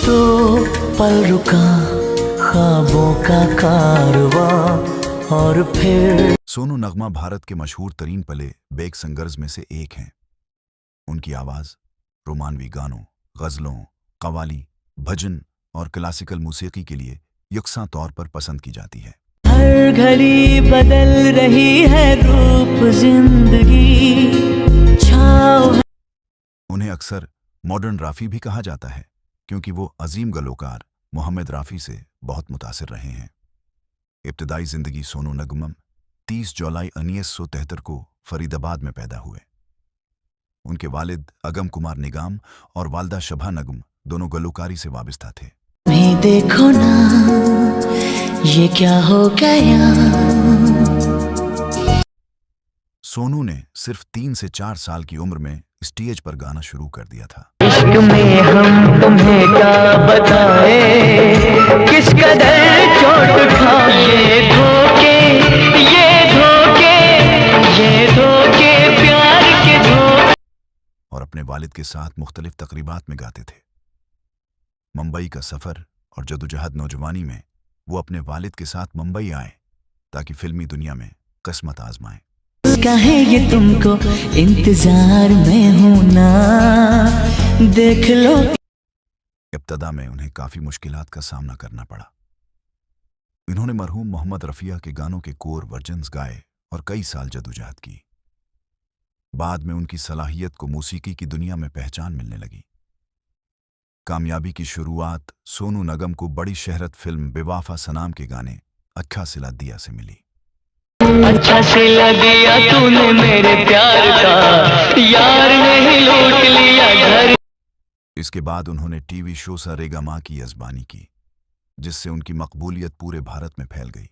तो पल रुका ख्वाबों का कारवां और फिर। सोनू नगमा भारत के मशहूर तरीन पले बेक सिंगर्स में से एक हैं। उनकी आवाज़ रोमानवी गानों, गज़लों, कव्वाली, भजन और क्लासिकल मूसीकी के लिए यकसा तौर पर पसंद की जाती है। हर घड़ी बदल रही है रूप जिंदगी, छाँव है। उन्हें अक्सर मॉडर्न राफ़ी भी कहा जाता है क्योंकि वो अजीम गलोकार मोहम्मद राफ़ी से बहुत मुतासिर रहे हैं। इब्तदाई ज़िंदगी सोनू नगम 30 जुलाई 1973 को फरीदाबाद में पैदा हुए। उनके वालिद अगम कुमार निगाम और वालदा शभा नगम दोनों गलोकारी से वाबस्ता थे। मैं देखो ना ये क्या हो गया। सोनू ने सिर्फ 3 से 4 साल की उम्र में स्टेज पर गाना शुरू कर दिया था। इश्क में हम तुम्हें क्या बताएं, किस कदर चोट खाए ये धोखे, ये धोखे, ये धोखे, प्यार के धोखे। और अपने वालिद के साथ मुख्तलिफ तकरीबात में गाते थे। मुंबई का सफ़र और जदोजहद नौजवानी में वो अपने वालिद के साथ मुंबई आए ताकि फिल्मी दुनिया में किस्मत आजमाएं। कहे ये तुमको इंतजार में हूं ना, देख लो। इब्तदा में उन्हें काफ़ी मुश्किलात का सामना करना पड़ा। इन्होंने मरहूम मोहम्मद रफ़िया के गानों के कोर वर्जन्स गाए और कई साल जदोजहद की। बाद में उनकी सलाहियत को मौसीकी की दुनिया में पहचान मिलने लगी। कामयाबी की शुरुआत सोनू नगम को बड़ी शहरत फिल्म बेवाफा सनाम के गाने अच्छा सिला दिया से मिली। अच्छा सिला दिया तूने मेरे प्यार का, यार नहीं लूट लिया घर। इसके बाद उन्होंने टीवी शो सा रेगा की यज़बानी की, जिससे उनकी मकबूलियत पूरे भारत में फैल गई।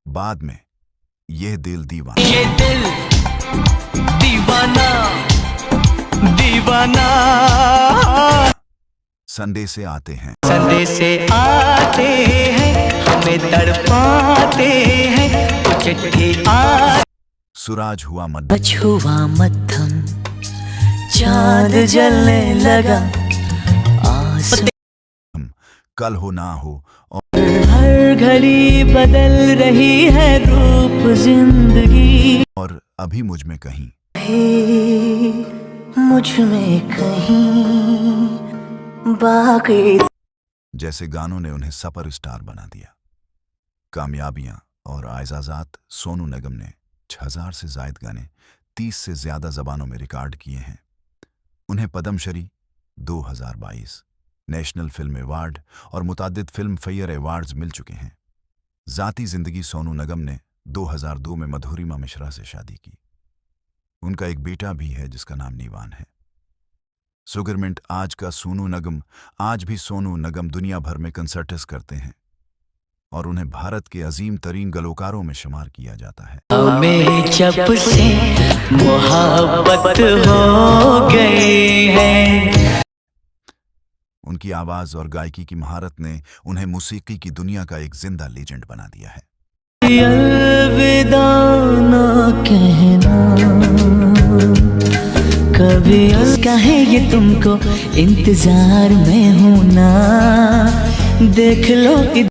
बाद में यह दिल दीवाना, ये दिल दीवाना, दीवाना, संडे से आते हैं, संडे से आते हैं, हमें तड़पाते हैं, चिट्ठी आ। सुराज हुआ मध्यम, छुआ मध्यम, चांद जलने लगा, कल हो ना हो, और हर घड़ी बदल रही है रूप जिंदगी, और अभी मुझ में कहीं, मुझ में कहीं बाकी। जैसे गानों ने उन्हें सुपरस्टार बना दिया। कामयाबियां और आइजाज़ात सोनू निगम ने 6000 से ज़ायद गाने 30 से ज़्यादा ज़बानों में रिकॉर्ड किए हैं। उन्हें पद्मश्री 2022, नेशनल फिल्म अवार्ड और मुतादिद फिल्म फेयर अवार्ड्स मिल चुके हैं। ज़ाती ज़िंदगी सोनू निगम ने 2002 में मधुरिमा मिश्रा से शादी की। उनका एक बेटा भी है जिसका नाम नीवान है। सुगरमिंट आज का सोनू निगम आज भी सोनू निगम दुनिया भर में कंसर्ट्स करते हैं और उन्हें भारत के अजीम तरीन गलोकारों में शुमार किया जाता है। हमें जब से मोहब्बत हो गई है। उनकी आवाज़ और गायकी की महारत ने उन्हें मौसीकी की दुनिया का एक जिंदा लेजेंड बना दिया है। अलविदा ना कहना कभी, कहे ये तुमको इंतजार में हूं ना, देख लो।